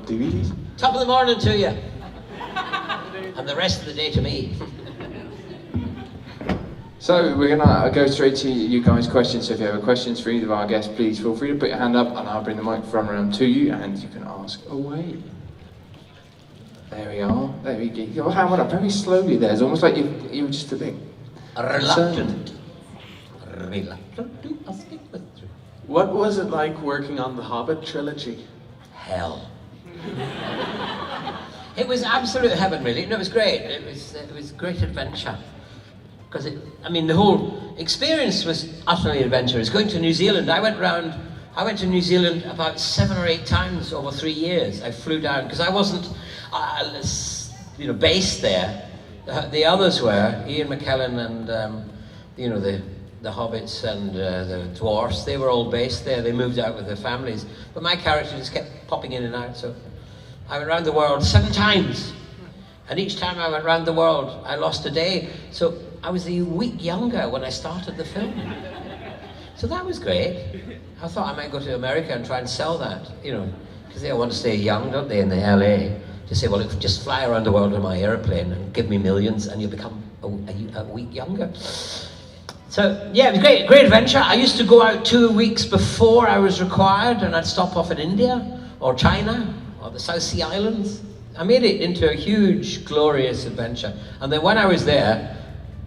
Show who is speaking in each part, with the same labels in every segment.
Speaker 1: DVDs.
Speaker 2: Top of the morning to you. And the rest of the day to me.
Speaker 1: So we're gonna go straight to you guys' questions. So if you have questions for either of our guests, please feel free to put your hand up and I'll bring the microphone around to you and you can ask away. There we are. There we go. You're hammering up very slowly there. It's almost like you were just a bit
Speaker 2: Reluctant to ask a question.
Speaker 3: What was it like working on the Hobbit trilogy?
Speaker 2: Hell. It was absolute heaven, really. No, it was great. It was great adventure. Because the whole experience was utterly adventurous. Going to New Zealand, I went to New Zealand about 7 or 8 times over 3 years. I flew down, because I wasn't, based there. The others were, Ian McKellen and, the hobbits and the dwarfs, they were all based there. They moved out with their families. But my character just kept popping in and out, so I went around the world 7 times. And each time I went around the world, I lost a day. So I was a week younger when I started the film. So that was great. I thought I might go to America and try and sell that, because they want to stay young, don't they, in the LA? To say, well, just fly around the world in my airplane and give me millions and you'll become a week younger. So, yeah, it was great adventure. I used to go out 2 weeks before I was required and I'd stop off in India or China or the South Sea Islands. I made it into a huge, glorious adventure. And then when I was there,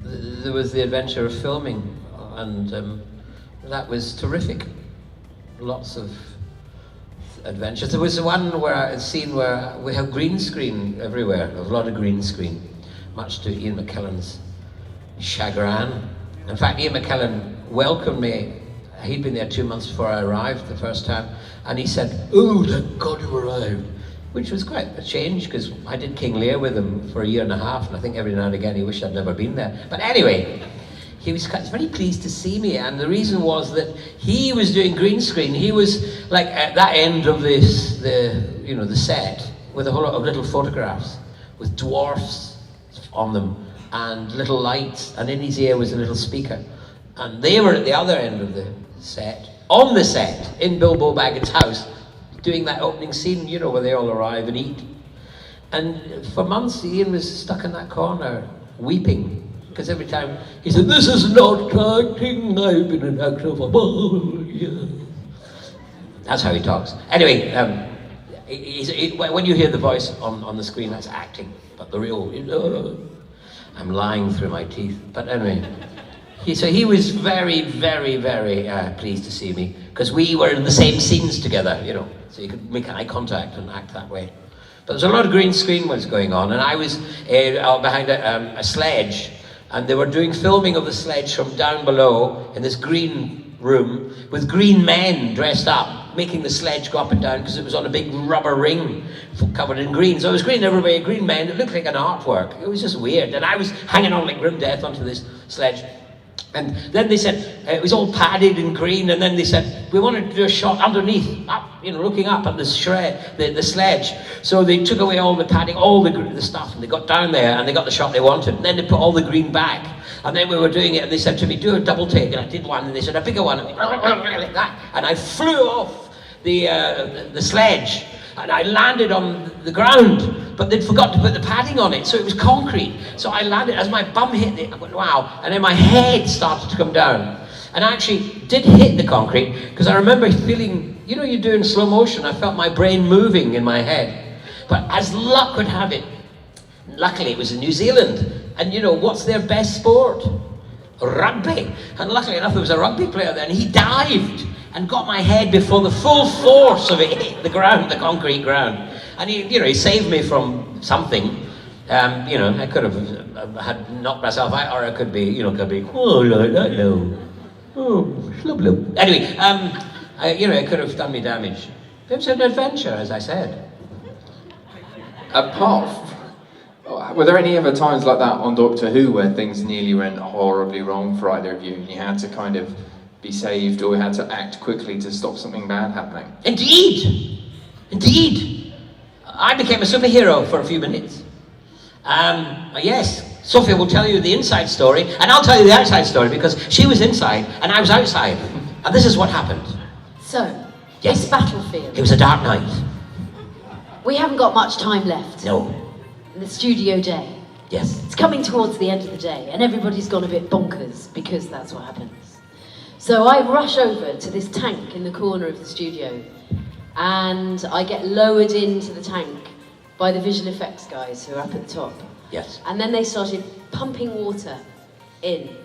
Speaker 2: there was the adventure of filming, and that was terrific. Lots of adventures. There was a scene where we have green screen everywhere, a lot of green screen, much to Ian McKellen's chagrin. In fact, Ian McKellen welcomed me. He'd been there 2 months before I arrived the first time, and he said, "Oh, thank God you arrived," which was quite a change, because I did King Lear with him for 1.5 years, and I think every now and again he wished I'd never been there. But anyway, he was very pleased to see me, and the reason was that he was doing green screen. He was like at that end of the set with a whole lot of little photographs with dwarfs on them and little lights, and in his ear was a little speaker. And they were at the other end of the set, on the set, in Bilbo Baggett's house, doing that opening scene, where they all arrive and eat. And for months, Ian was stuck in that corner, weeping, because every time he said, "This is not acting, I've been an actor for years." That's how he talks. Anyway, when you hear the voice on the screen, that's acting, but the real, I'm lying through my teeth. But anyway, he was very, very, very pleased to see me, because we were in the same scenes together, so you could make eye contact and act that way. But there's a lot of green screen was going on, and I was out behind a sledge, and they were doing filming of the sledge from down below in this green room with green men dressed up, making the sledge go up and down, because it was on a big rubber ring covered in green. So it was green everywhere, green men. It looked like an artwork. It was just weird. And I was hanging on like grim death onto this sledge. And then they said, it was all padded in green, and then they said, we wanted to do a shot underneath, up, looking up at the sledge. So they took away all the padding, all the stuff, and they got down there, and they got the shot they wanted. And then they put all the green back. And then we were doing it, and they said to me, do a double take, and I did one, and they said, a bigger one, and like that. And I flew off the sledge, and I landed on the ground, but they'd forgot to put the padding on it, so it was concrete. So I landed, as my bum hit it, I went, wow, and then my head started to come down. And I actually did hit the concrete, because I remember feeling, you do in slow motion, I felt my brain moving in my head. But as luck would have it, luckily it was in New Zealand, and what's their best sport? Rugby. And luckily enough, there was a rugby player there, and he dived and got my head before the full force of it hit the ground, the concrete ground. And he saved me from something. I could have had knocked myself out, or I could be, oh, like that, no. Oh, slub. Anyway, it could have done me damage. It was an adventure, as I said.
Speaker 1: Were there any other times like that on Doctor Who where things nearly went horribly wrong for either of you, and you had to kind of be saved, or you had to act quickly to stop something bad happening?
Speaker 2: Indeed. I became a superhero for a few minutes. Yes, Sophie will tell you the inside story, and I'll tell you the outside story, because she was inside and I was outside. And this is what happened.
Speaker 4: So,
Speaker 2: Yes.
Speaker 4: this battlefield.
Speaker 2: It was a dark night.
Speaker 4: we haven't got much time left.
Speaker 2: No.
Speaker 4: The studio day.
Speaker 2: Yes.
Speaker 4: It's coming towards the end of the day, and everybody's gone a bit bonkers, because that's what happens. So I rush over to this tank in the corner of the studio, and I get lowered into the tank by the visual effects guys who are up at the top.
Speaker 2: Yes.
Speaker 4: And then they started pumping water in.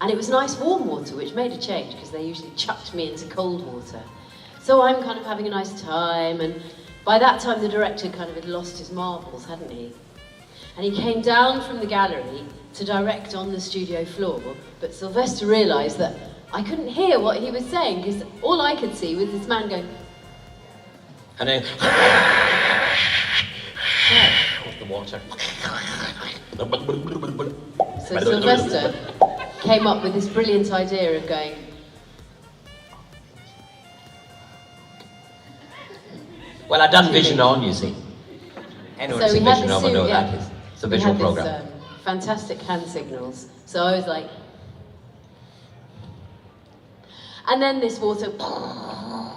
Speaker 4: And it was nice warm water, which made a change, because they usually chucked me into cold water. So I'm kind of having a nice time, and by that time the director kind of had lost his marbles, hadn't he? And he came down from the gallery to direct on the studio floor, but Sylvester realised that I couldn't hear what he was saying, because all I could see was this man going...
Speaker 2: And then... with the water.
Speaker 4: So Sylvester came up with this brilliant idea of going...
Speaker 2: Well, I'd done Vision On, you see. Anyone
Speaker 4: So
Speaker 2: who's
Speaker 4: we
Speaker 2: seen
Speaker 4: had
Speaker 2: Vision
Speaker 4: this
Speaker 2: On will know
Speaker 4: yeah.
Speaker 2: that is. It's a
Speaker 4: We
Speaker 2: visual
Speaker 4: had
Speaker 2: program.
Speaker 4: this, fantastic hand signals. So I was like... And then this water,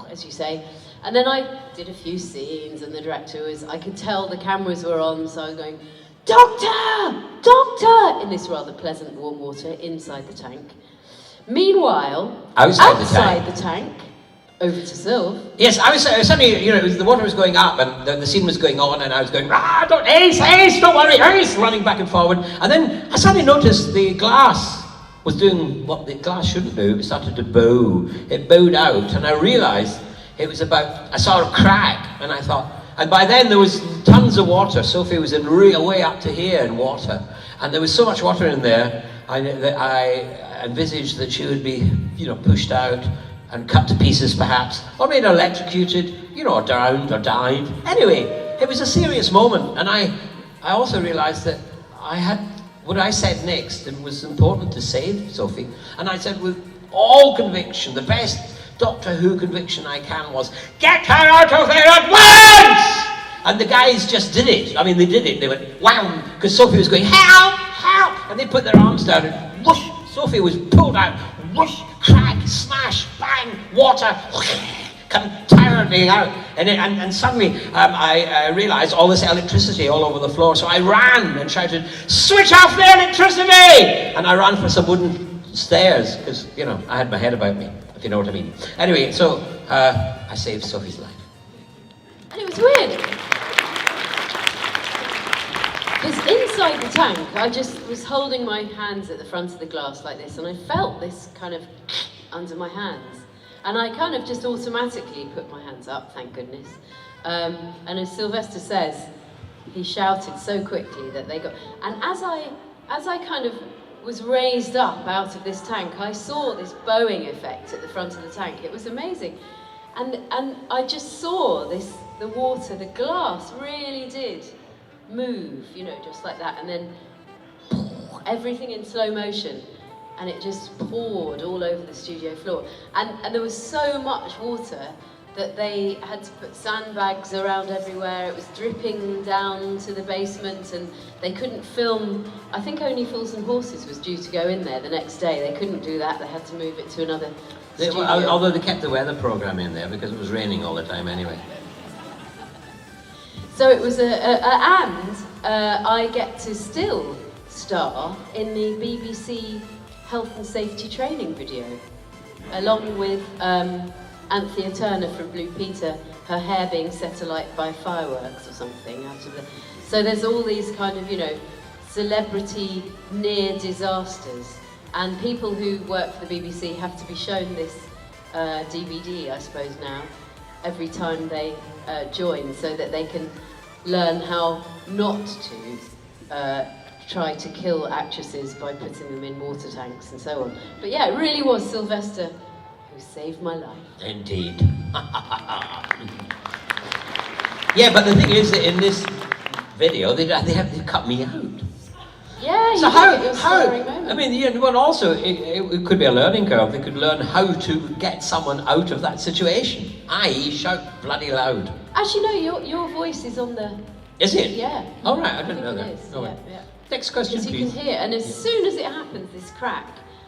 Speaker 4: as you say. And then I did a few scenes, and the director was... I could tell the cameras were on, so I was going, "Doctor! Doctor!" in this rather pleasant warm water inside the tank. Meanwhile, outside the tank, over to Sylv.
Speaker 2: Yes, I was suddenly, you know, the water was going up and the scene was going on, and I was going, "Ah, don't, Ace, don't worry, Ace," running back and forward. And then I suddenly noticed the glass was doing what the glass shouldn't do. It started to bow. It bowed out, and I realised it was about, I saw a crack, and I thought, and by then there was tons of water. Sophie was in real way up to here in water, and there was so much water in there, I envisaged that she would be, you know, pushed out and cut to pieces perhaps, or made electrocuted, you know, or drowned or died. Anyway, it was a serious moment, and I also realised that I had, what I said next, it was important to save Sophie, and I said with all conviction, the best Doctor Who conviction I can was, "Get her out of there at once!" And the guys just did it. I mean, they did it. They went, wham, because Sophie was going, "Help, help!" And they put their arms down and whoosh, Sophie was pulled out, whoosh, crack, smash, bang, water, whoosh, come terribly out. And suddenly I realised all this electricity all over the floor, so I ran and shouted, "Switch off the electricity!" And I ran for some wooden stairs, because, you know, I had my head about me, if you know what I mean. Anyway, so I saved Sophie's life.
Speaker 4: And it was weird. Because inside the tank, I just was holding my hands at the front of the glass like this, and I felt this kind of under my hands. And I kind of just automatically put my hands up, thank goodness. And as Sylvester says, he shouted so quickly that they got... And as I kind of was raised up out of this tank, I saw this bowing effect at the front of the tank. It was amazing. And I just saw this, the water, the glass really did move, you know, just like that. And then everything in slow motion. And it just poured all over the studio floor. And there was so much water that they had to put sandbags around everywhere. It was dripping down to the basement, and they couldn't film. I think only Fools and Horses was due to go in there the next day. They couldn't do that. They had to move it to another studio.
Speaker 2: Although they kept the weather program in there because it was raining all the time anyway.
Speaker 4: So it was I get to still star in the BBC health and safety training video, along with Anthea Turner from Blue Peter, her hair being set alight by fireworks or something out of the... So there's all these kind of, you know, celebrity near disasters, and people who work for the BBC have to be shown this DVD, I suppose now, every time they join, so that they can learn how not to try to kill actresses by putting them in water tanks and so on. But yeah, it really was Sylvester who saved my life.
Speaker 2: Indeed. Yeah, but the thing is that in this video, they cut me out.
Speaker 4: Yeah,
Speaker 2: so
Speaker 4: how?
Speaker 2: I mean, yeah, but also it could be a learning curve. They could learn how to get someone out of that situation, i.e. shout bloody loud.
Speaker 4: Actually, no, your voice is on the...
Speaker 2: Is it?
Speaker 4: Yeah.
Speaker 2: All right, I didn't know that.
Speaker 4: It is.
Speaker 2: Oh,
Speaker 4: Yeah, yeah.
Speaker 2: Next question,
Speaker 4: Because
Speaker 2: please.
Speaker 4: you can hear, and as soon as it happens, this crack,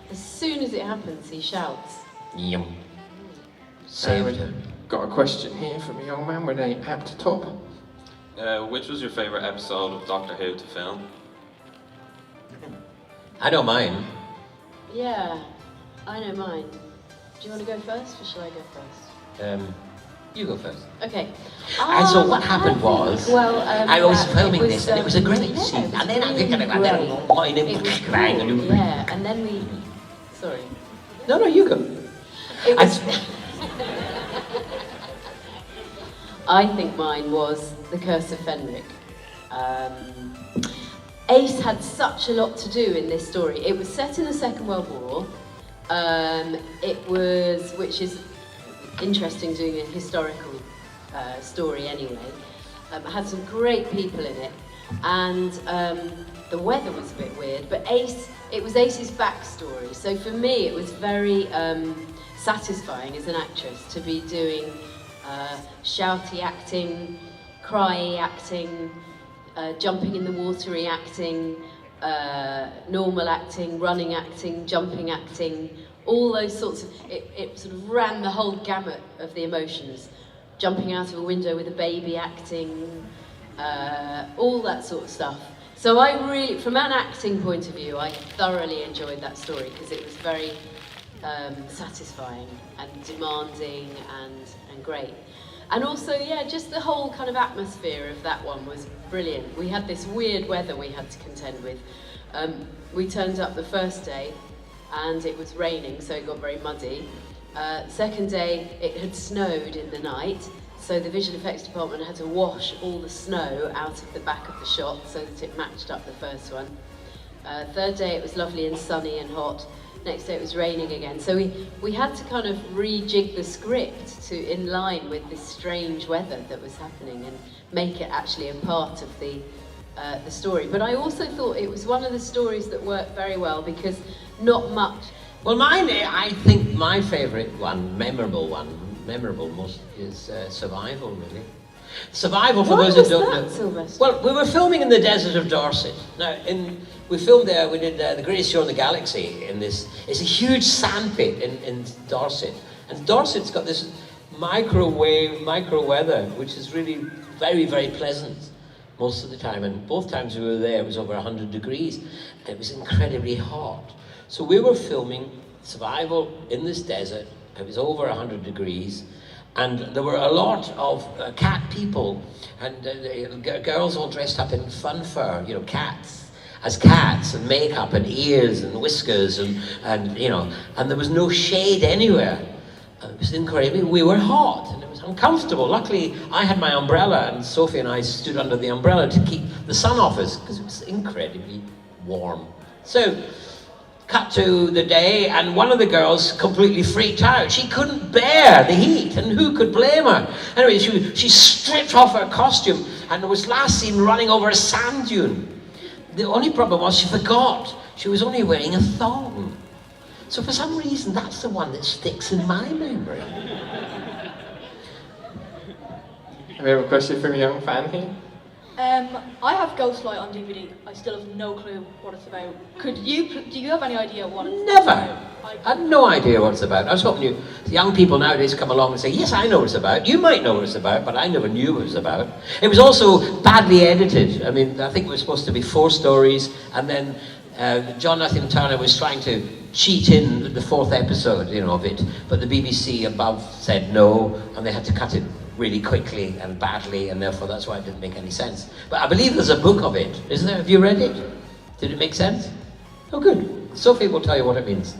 Speaker 4: as soon as it happens, he shouts.
Speaker 2: Yum. Saved her.
Speaker 1: Got a question here from a young man with a apt top.
Speaker 5: which was your favourite episode of Doctor Who to film?
Speaker 2: I know mine.
Speaker 4: Yeah, I know mine. Do you want to go first, or shall I go first?
Speaker 2: You go first.
Speaker 4: Okay.
Speaker 2: And so what happened was,
Speaker 4: well,
Speaker 2: I was
Speaker 4: that
Speaker 2: filming
Speaker 4: it
Speaker 2: this, and it was a great
Speaker 4: yeah,
Speaker 2: scene.
Speaker 4: it was
Speaker 2: And then I think,
Speaker 4: really
Speaker 2: and then
Speaker 4: great.
Speaker 2: mine
Speaker 4: It was
Speaker 2: bang,
Speaker 4: cool,
Speaker 2: and
Speaker 4: yeah, and then we. Sorry.
Speaker 2: No, you go.
Speaker 4: It was, I think mine was The Curse of Fenric. Ace had such a lot to do in this story. It was set in the Second World War. Which is interesting doing a historical story anyway. It had some great people in it, and the weather was a bit weird, but it was Ace's backstory. So for me, it was very satisfying as an actress to be doing shouty acting, cryy acting, jumping in the watery acting, normal acting, running acting, jumping acting, all those sorts of, it sort of ran the whole gamut of the emotions. Jumping out of a window with a baby acting, all that sort of stuff. So I really, from an acting point of view, I thoroughly enjoyed that story because it was very satisfying and demanding and great. And also, yeah, just the whole kind of atmosphere of that one was brilliant. We had this weird weather we had to contend with. We turned up the first day and it was raining, so it got very muddy. Second day, it had snowed in the night, so the visual effects department had to wash all the snow out of the back of the shot so that it matched up the first one. Third day, it was lovely and sunny and hot. Next day it was raining again. So we had to kind of rejig the script to in line with this strange weather that was happening and make it actually a part of the story. But I also thought it was one of the stories that worked very well because not much.
Speaker 2: Well, mine, I think my favourite one, memorable most, is Survival, really. Survival, for those who don't know.
Speaker 4: Sylvester?
Speaker 2: Well, we were filming in the desert of Dorset. Now, we filmed there, we did The Greatest Show in the Galaxy in this, it's a huge sandpit in Dorset. And Dorset's got this micro weather, which is really very, very pleasant most of the time. And both times we were there, it was over 100 degrees. And it was incredibly hot. So we were filming Survival in this desert. It was over 100 degrees. And there were a lot of cat people, and girls all dressed up in fun fur, you know, cats, and makeup and ears and whiskers and you know, and there was no shade anywhere. It was incredible. We were hot and it was uncomfortable. Luckily, I had my umbrella, and Sophie and I stood under the umbrella to keep the sun off us because it was incredibly warm. So, cut to the day, and one of the girls completely freaked out. She couldn't bear the heat, and who could blame her? Anyway, she stripped off her costume and was last seen running over a sand dune. The only problem was she forgot she was only wearing a thong. So for some reason, that's the one that sticks in my memory.
Speaker 1: We have a question from a young fan here.
Speaker 6: I have Ghostlight on DVD. I still have no clue what it's about. Do you have any idea what it's
Speaker 2: Never.
Speaker 6: about?
Speaker 2: I had no idea what it's about. I was hoping young people nowadays come along and say, yes, I know what it's about. You might know what it's about, but I never knew what it was about. It was also badly edited. I mean, I think it was supposed to be 4 stories, and then John Nathan Turner was trying to cheat in the 4th episode, you know, of it, but the BBC above said no, and they had to cut it really quickly and badly, and therefore that's why it didn't make any sense. But I believe there's a book of it, isn't there? Have you read it? Did it make sense? Oh, good. Sophie will tell you what it means.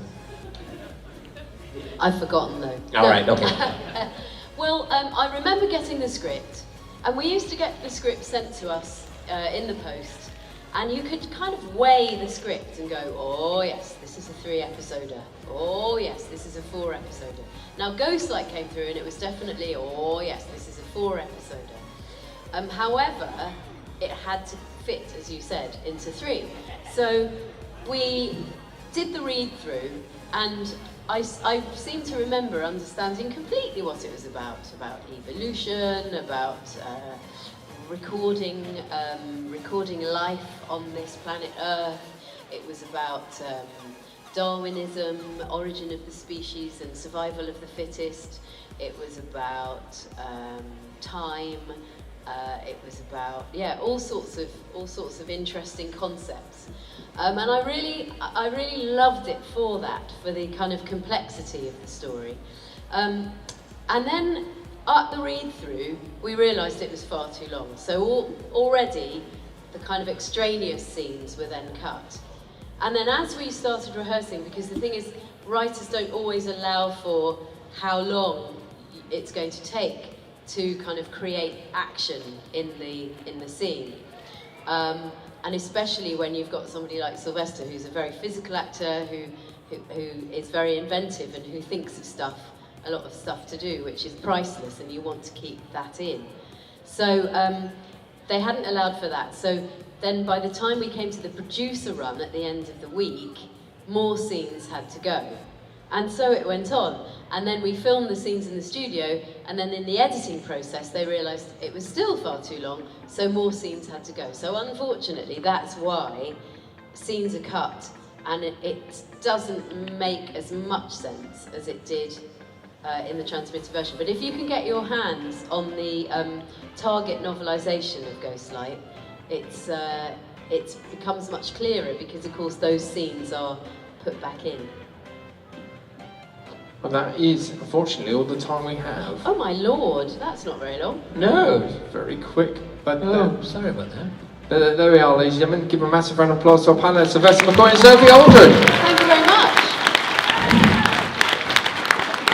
Speaker 4: I've forgotten though.
Speaker 2: All right, okay.
Speaker 4: Well, I remember getting the script, and we used to get the script sent to us in the post, and you could kind of weigh the script and go, oh yes, this is a 3-episoder. Oh yes, this is a 4-episoder. Now Ghostlight came through and it was definitely, oh yes, this is a 4-episoder. However, it had to fit, as you said, into 3. So we did the read through, and I seem to remember understanding completely what it was about evolution, about recording life on this planet Earth. It was about Darwinism, origin of the species and survival of the fittest. It was about time, It was about all sorts of interesting concepts, and I really loved it for that, for the kind of complexity of the story. And then at the read-through, we realised it was far too long. So already, the kind of extraneous scenes were then cut. And then as we started rehearsing, because the thing is, writers don't always allow for how long it's going to take to kind of create action in the scene. And especially when you've got somebody like Sylvester, who's a very physical actor, who is very inventive and who thinks of a lot of stuff to do, which is priceless, and you want to keep that in. So they hadn't allowed for that. So then by the time we came to the producer run at the end of the week, more scenes had to go. And so it went on. And then we filmed the scenes in the studio, and then in the editing process, they realized it was still far too long, so more scenes had to go. So unfortunately, that's why scenes are cut, and it doesn't make as much sense as it did in the transmitted version. But if you can get your hands on the Target novelisation of Ghostlight, it becomes much clearer, because of course those scenes are put back in.
Speaker 1: Well, that is unfortunately all the time we have.
Speaker 4: Oh my lord, that's not very long.
Speaker 1: No, very quick. But
Speaker 2: Sorry about that.
Speaker 1: there we are, ladies and gentlemen. Give a massive round of applause to our panelists, Sylvester McCoy and Sophie Aldred.
Speaker 4: Thank you very much.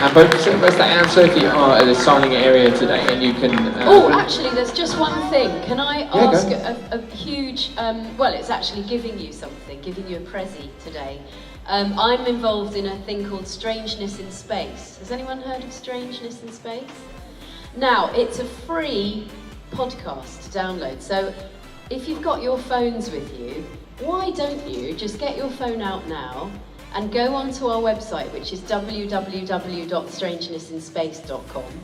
Speaker 1: And both Sylvester and Sophie are at the signing area today, and you can...
Speaker 4: Oh, actually, there's just one thing. Can I ask
Speaker 1: go.
Speaker 4: a huge... well, it's actually giving you something, giving you a prezi today. I'm involved in a thing called Strangeness in Space. Has anyone heard of Strangeness in Space? Now, it's a free podcast to download. So if you've got your phones with you, why don't you just get your phone out now and go onto our website, which is www.strangenessinspace.com.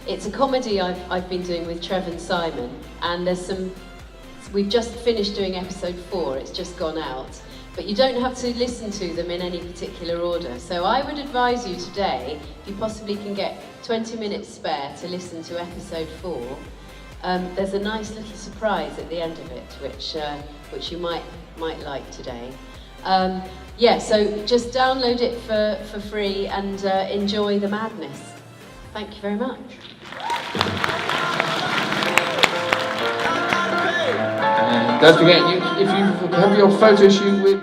Speaker 4: It's a comedy I've been doing with Trev and Simon, and we've just finished doing episode 4, it's just gone out. But you don't have to listen to them in any particular order. So I would advise you today, if you possibly can get 20 minutes spare to listen to episode 4, there's a nice little surprise at the end of it, which you might like today. So just download it for free and enjoy the madness. Thank you very much.
Speaker 1: And don't forget, if you have your photo shoot with